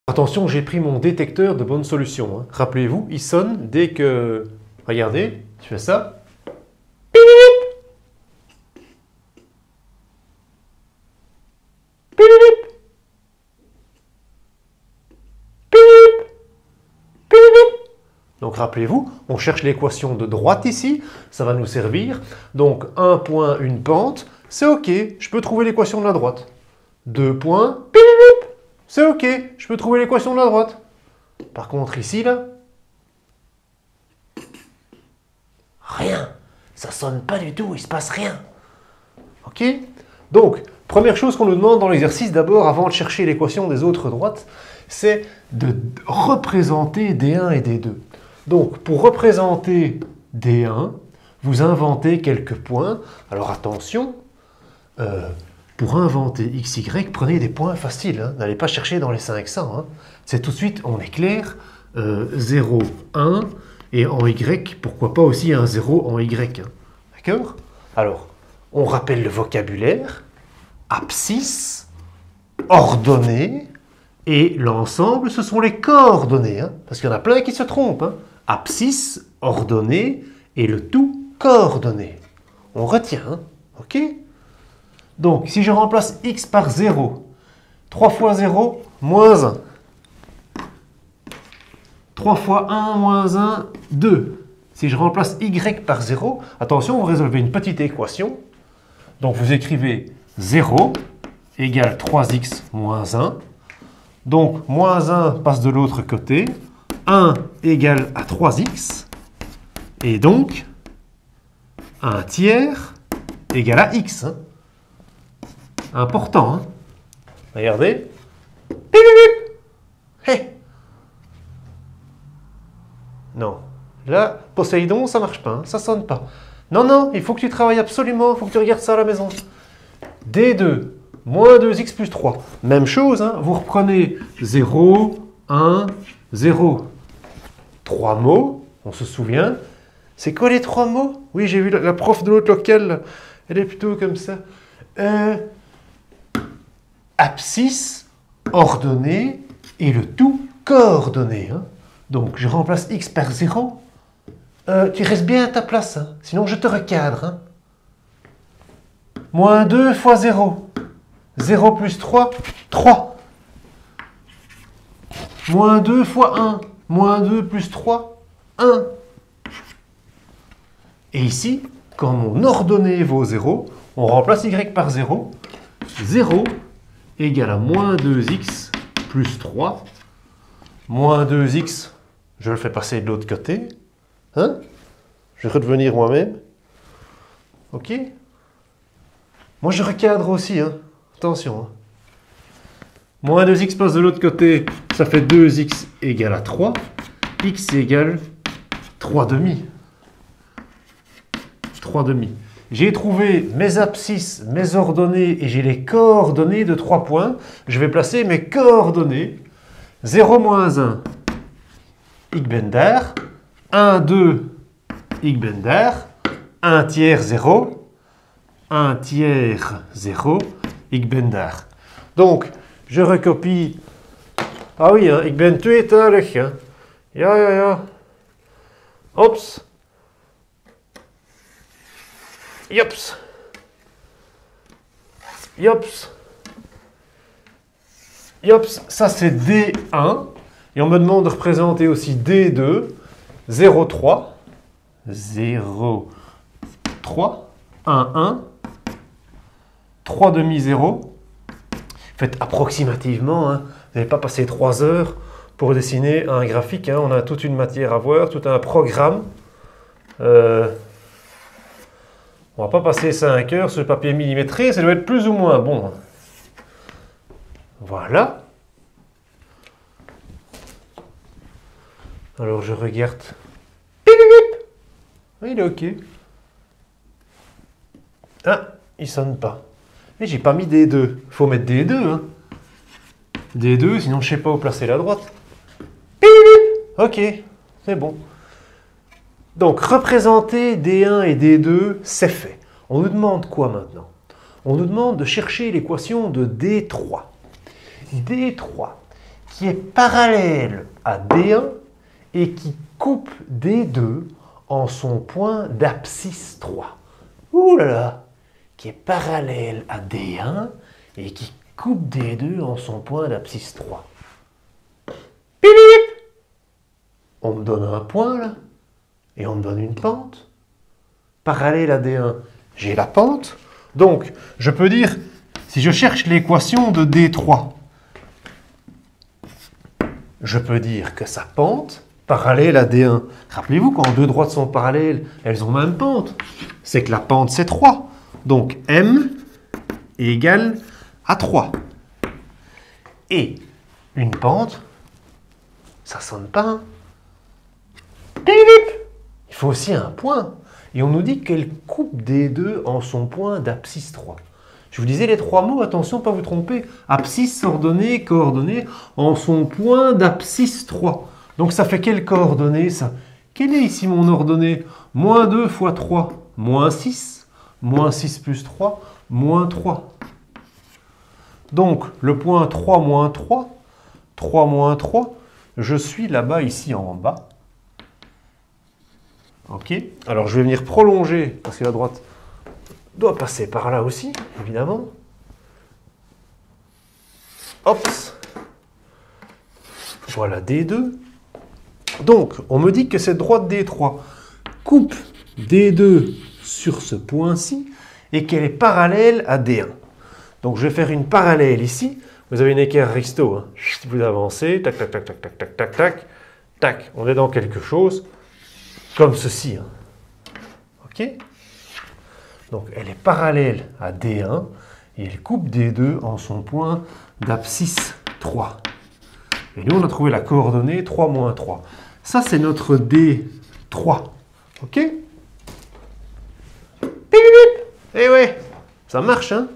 Attention, j'ai pris mon détecteur de bonnes solutions. Hein. Rappelez-vous, il sonne dès que... Regardez, je fais ça. Donc rappelez-vous, on cherche l'équation de droite ici, ça va nous servir. Donc 1 point, une pente, c'est OK, je peux trouver l'équation de la droite. 2 points, c'est OK, je peux trouver l'équation de la droite. Par contre ici, là, rien, ça sonne pas du tout, il se passe rien. OK? Donc, première chose qu'on nous demande dans l'exercice, d'abord, avant de chercher l'équation des autres droites, c'est de représenter D1 et D2. Donc, pour représenter D1, vous inventez quelques points. Alors attention, pour inventer XY, prenez des points faciles. Hein. N'allez pas chercher dans les 500. Hein. C'est tout de suite, on est clair, 0, 1, et en Y, pourquoi pas aussi un 0 en Y. Hein. D'accord? Alors, on rappelle le vocabulaire, abscisse, ordonnée, et l'ensemble, ce sont les coordonnées. Hein, parce qu'il y en a plein qui se trompent. Hein. Abscisse, ordonnée, et le tout coordonné. On retient, hein, OK? Donc, si je remplace x par 0, 3 fois 0, moins 1. 3 fois 1, moins 1, 2. Si je remplace y par 0, attention, vous résolvez une petite équation. Donc, vous écrivez 0 égale 3x moins 1. Donc, moins 1 passe de l'autre côté. 1 égale à 3x. Et donc, 1 tiers égale à x. Hein. Important. Hein. Regardez. Hey. Non. Là, Poséidon, ça marche pas. Hein. Ça sonne pas. Non, non, il faut que tu travailles absolument. Il faut que tu regardes ça à la maison. D2, moins 2x plus 3. Même chose, hein. Vous reprenez 0, 1, 0. 3 mots, on se souvient. C'est quoi les 3 mots? Oui, j'ai vu la prof de l'autre local. Elle est plutôt comme ça. Abscisse, ordonnée, et le tout coordonné. Hein. Donc, je remplace x par 0. Tu restes bien à ta place, hein. Sinon je te recadre. Hein. Moins 2 fois 0. 0 plus 3, 3. Moins 2 fois 1. Moins 2 plus 3, 1. Et ici, quand mon ordonnée vaut 0, on remplace y par 0. 0 égale à moins 2x plus 3. Moins 2x, je le fais passer de l'autre côté. Hein? Je vais redevenir moi-même. OK? Moi, je recadre aussi. Hein? Attention. Hein? Moins 2x passe de l'autre côté, ça fait 2x égale à 3. X égale 3 demi. 3 demi. J'ai trouvé mes abscisses, mes ordonnées et j'ai les coordonnées de 3 points. Je vais placer mes coordonnées. 0 moins 1, Igbender. 1, 2, Igbender. 1 tiers 0. 1 tiers 0, Igbender. Donc, je recopie. Ah oui, hein, ik ben tweetalig. Hein. Ja, ja, ja. Ops. Yops. Yops. Yops, ça c'est D1. Et on me demande de représenter aussi D2. 0, 3. 0, 3. 1, 1. 3 demi 0. Faites approximativement. Hein. Vous n'allez pas passer 3 heures pour dessiner un graphique. Hein. On a toute une matière à voir, tout un programme. On ne va pas passer 5 heures sur le papier millimétré, ça doit être plus ou moins bon. Voilà. Alors je regarde. Oui, il est OK. Ah, il sonne pas. Mais j'ai pas mis D2. Il faut mettre D2. Hein. D2, sinon je ne sais pas où placer la droite. OK, c'est bon. Donc, représenter D1 et D2, c'est fait. On nous demande quoi maintenant? On nous demande de chercher l'équation de D3. D3, qui est parallèle à D1 et qui coupe D2 en son point d'abscisse 3. Ouh là là, qui est parallèle à D1 et qui coupe D2 en son point d'abscisse 3. Pip! On me donne un point là, et on me donne une pente. Parallèle à D1, j'ai la pente. Donc, je peux dire, si je cherche l'équation de D3, je peux dire que sa pente, parallèle à D1. Rappelez-vous, quand deux droites sont parallèles, elles ont même pente. C'est que la pente, c'est 3. Donc, M égale à 3. Et une pente, ça sonne pas. Hein. Il faut aussi un point. Et on nous dit qu'elle coupe D2 en son point d'abscisse 3. Je vous disais les trois mots, attention, pas vous tromper. Abscisse, ordonnée, coordonnée, en son point d'abscisse 3. Donc ça fait quelle coordonnée ça? Quelle est ici mon ordonnée? Moins 2 fois 3, moins 6. Moins 6 plus 3, moins 3. Donc le point 3 moins 3, 3 moins 3, je suis là-bas ici en bas. Ok, alors je vais venir prolonger, parce que la droite doit passer par là aussi, évidemment. Hop. Voilà D2. Donc, on me dit que cette droite D3 coupe D2 sur ce point-ci et qu'elle est parallèle à D1. Donc, je vais faire une parallèle ici. Vous avez une équerre Risto. Hein. Vous avancez, tac, tac, tac, tac, tac, tac, tac, tac, tac. On est dans quelque chose comme ceci. Hein. Ok? Donc, elle est parallèle à D1 et elle coupe D2 en son point d'abscisse 3. Et nous, on a trouvé la coordonnée 3 moins 3. Ça, c'est notre D3. OK? Eh ouais, ça marche, hein?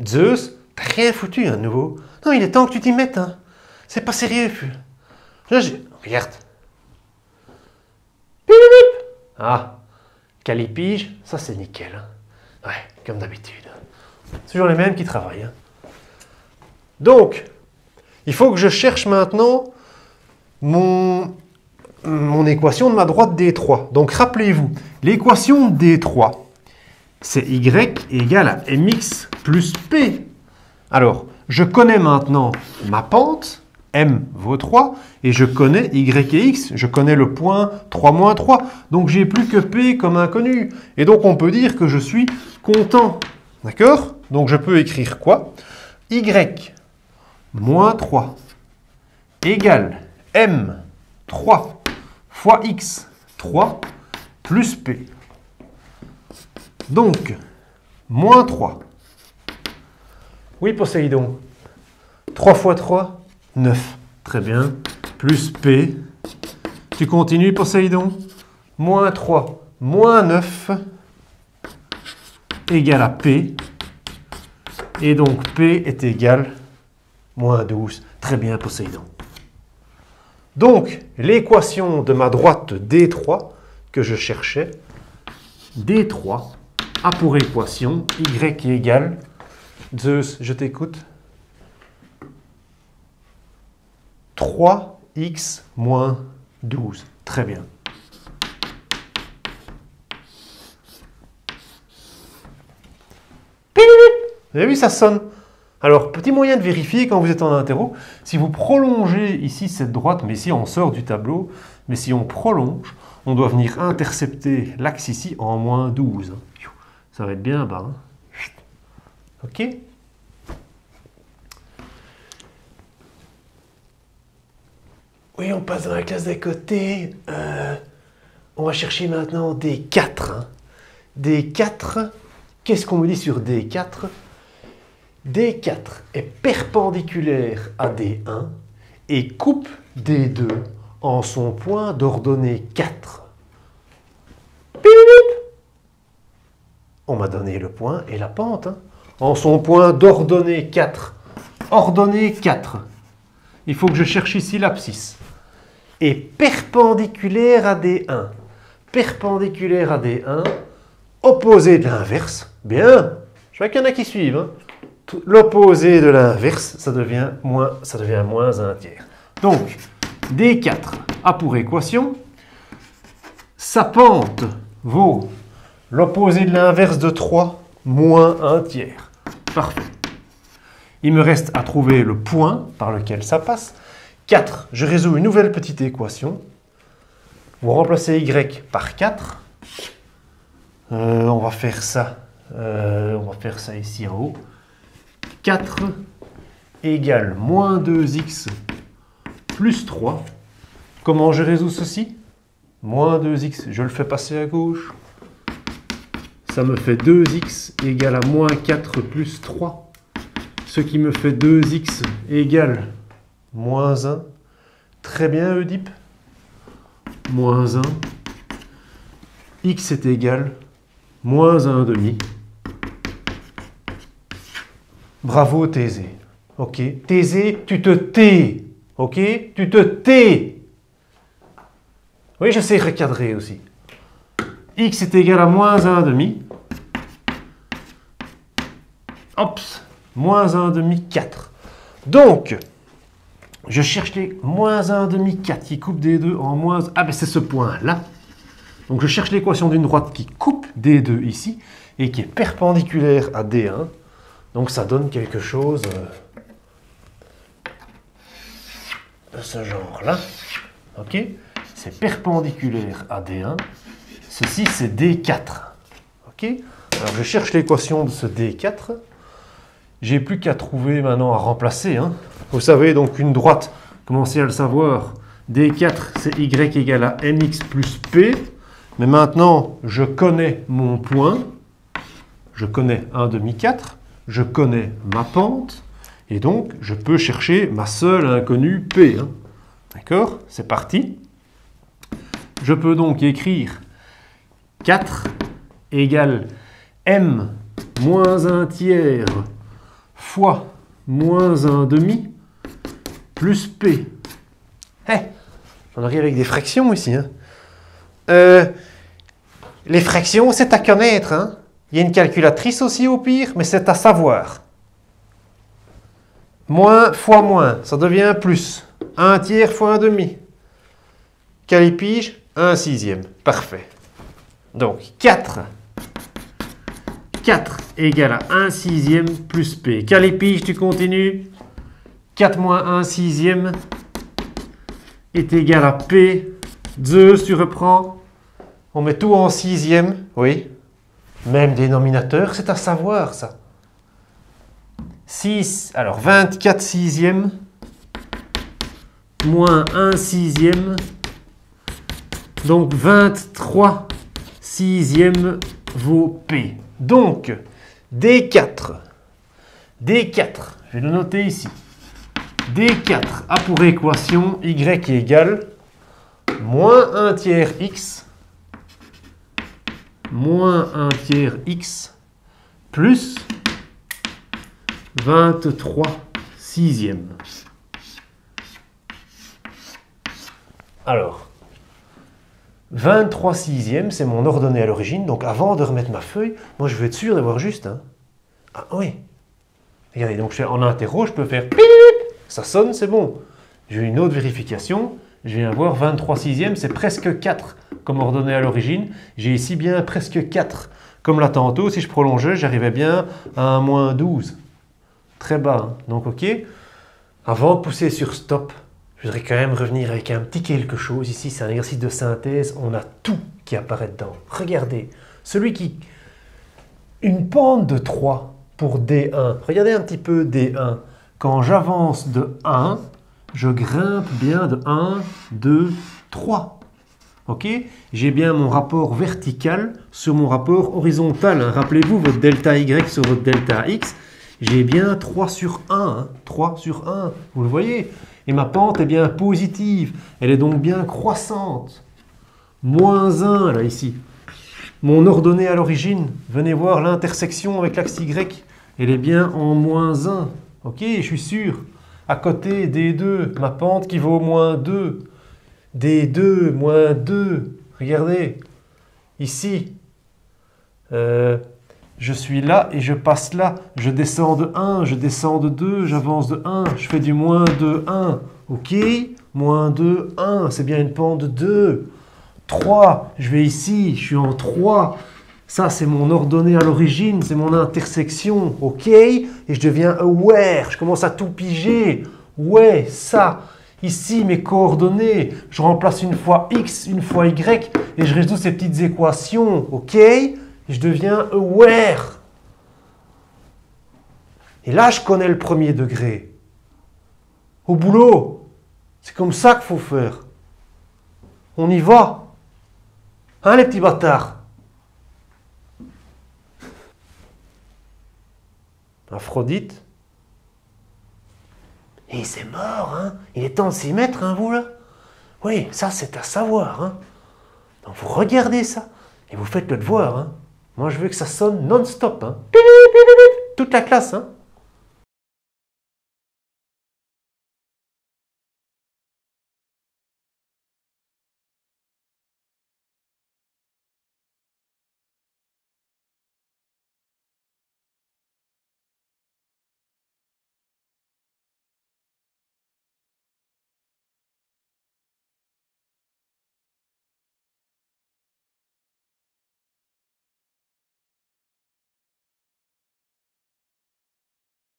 Zeus, t'as rien foutu, à nouveau. Non, il est temps que tu t'y mettes, hein. C'est pas sérieux. Là, regarde. Ah, calipige, ça c'est nickel. Hein. Ouais, comme d'habitude. C'est toujours les mêmes qui travaillent. Hein. Donc, il faut que je cherche maintenant mon équation de ma droite D3. Donc, rappelez-vous, l'équation de D3, c'est Y égale à mx plus P. Alors, je connais maintenant ma pente, M vaut 3, et je connais Y et X, je connais le point 3 moins 3. Donc, j'ai plus que P comme inconnu. Et donc, on peut dire que je suis content. D'accord? Donc, je peux écrire quoi? Y moins 3 égale M 3 fois X 3 plus P. Donc, moins 3. Oui, Poséidon. 3 fois 3, 9. Très bien. Plus P. Tu continues, Poséidon. Moins 3, moins 9 égale à P. Et donc, P est égal moins 12. Très bien, Poséidon. Donc, l'équation de ma droite D3 que je cherchais, D3 a pour équation Y égale, Zeus, je t'écoute, 3x moins 12. Très bien. Vous avez vu, ça sonne. Alors, petit moyen de vérifier quand vous êtes en interro, si vous prolongez ici cette droite, mais ici on sort du tableau, mais si on prolonge, on doit venir intercepter l'axe ici en moins 12. Ça va être bien bas. Hein. OK? Oui, on passe dans la classe d'à côté. On va chercher maintenant D4. Hein. D4, qu'est-ce qu'on me dit sur D4? D4 est perpendiculaire à D1 et coupe D2 en son point d'ordonnée 4. On m'a donné le point et la pente. Hein. En son point d'ordonnée 4. Ordonnée 4. Il faut que je cherche ici l'abscisse. Et perpendiculaire à D1. Perpendiculaire à D1. Opposé de l'inverse. Bien. Je vois qu'il y en a qui suivent. Hein. l'opposé de l'inverse, ça devient moins 1/3. Donc, D4 a pour équation, sa pente vaut l'opposé de l'inverse de 3 moins 1/3. Parfait. Il me reste à trouver le point par lequel ça passe. 4, je résous une nouvelle petite équation. Vous remplacez y par 4. On va faire ça ici en haut. 4 égale moins 2x plus 3. Comment je résous ceci? Moins 2x, je le fais passer à gauche. Ça me fait 2x égale à moins 4 plus 3. Ce qui me fait 2x égale moins 1. Très bien, Oedipe. Moins 1. X est égal moins 1/2. Bravo, Thésée. Ok. Thésée, tu te tais. Ok. Tu te tais. Oui, je sais recadrer aussi. X est égal à moins 1/2. Hop. Moins 1/2, 4. Donc, je cherche les moins 1/2, 4 qui coupent des deux en moins... Ah ben c'est ce point-là. Donc je cherche l'équation d'une droite qui coupe D2 ici et qui est perpendiculaire à D1. Donc ça donne quelque chose de ce genre-là. Ok? C'est perpendiculaire à D1. Ceci c'est D4. Ok? Alors je cherche l'équation de ce D4. J'ai plus qu'à trouver maintenant à remplacer. Hein. Vous savez donc une droite, commencez à le savoir. D4 c'est Y égale à mx plus P. Mais maintenant, je connais mon point, je connais 1/2, 4, je connais ma pente, et donc je peux chercher ma seule inconnue P. Hein. D'accord? C'est parti. Je peux donc écrire 4 égale m moins 1/3 fois moins 1/2 plus P. Hey, j'en arrive avec des fractions ici. Hein. Les fractions, c'est à connaître. Hein. Il y a une calculatrice aussi au pire, mais c'est à savoir. Moins fois moins, ça devient plus. 1/3 fois 1/2. Calipige, 1/6. Parfait. Donc 4 égale à 1/6 plus P. Calipige, tu continues. 4 moins 1/6 est égal à P. Zeus, tu reprends. On met tout en 6e, oui. Même dénominateur, c'est à savoir ça. 6, alors 24 6e moins 1/6. Donc 23 6e vaut P. Donc D4, je vais le noter ici. D4 a pour équation Y égale moins 1/3 x moins 1/3 x plus 23 6e. Alors, 23 6e, c'est mon ordonnée à l'origine. Donc avant de remettre ma feuille, moi je veux être sûr d'avoir juste. Hein. Ah oui. Regardez, donc en interro, je peux faire pip, ça sonne, c'est bon. J'ai une autre vérification. Je viens avoir 23 6e, c'est presque 4 comme ordonnée à l'origine. J'ai ici bien presque 4. Comme là tantôt, si je prolongeais, j'arrivais bien à un moins 12. Très bas. Hein. Donc ok. Avant de pousser sur stop, je voudrais quand même revenir avec un petit quelque chose. Ici, c'est un exercice de synthèse. On a tout qui apparaît dedans. Regardez. Celui qui... Une pente de 3 pour D1. Regardez un petit peu D1. Quand j'avance de 1... je grimpe bien de 1, 2, 3. Ok? J'ai bien mon rapport vertical sur mon rapport horizontal. Hein. Rappelez-vous votre delta Y sur votre delta X. J'ai bien 3 sur 1. Hein. 3 sur 1. Vous le voyez? Et ma pente est bien positive. Elle est donc bien croissante. Moins 1, là, ici. Mon ordonnée à l'origine, venez voir l'intersection avec l'axe Y. Elle est bien en moins 1. Ok? Je suis sûr. À côté, D2, ma pente qui vaut moins 2. D2, moins 2. Regardez. Ici. je suis là et je passe là. Je descends de 1, je descends de 2, j'avance de 1, je fais du moins 2, 1. Ok, moins 2, 1, c'est bien une pente de 2. 3, je vais ici, je suis en 3. Ça, c'est mon ordonnée à l'origine, c'est mon intersection. Ok, et je deviens aware, je commence à tout piger. Ouais, ça. Ici, mes coordonnées, je remplace une fois x, une fois y, et je résous ces petites équations, ok? Et je deviens aware. Et là, je connais le premier degré. Au boulot, c'est comme ça qu'il faut faire. On y va. Hein, les petits bâtards? Aphrodite. Et c'est mort, hein? Il est temps de s'y mettre, hein, vous, là? Oui, ça, c'est à savoir, hein? Donc, vous regardez ça, et vous faites le devoir, hein? Moi, je veux que ça sonne non-stop, hein? Toute la classe, hein?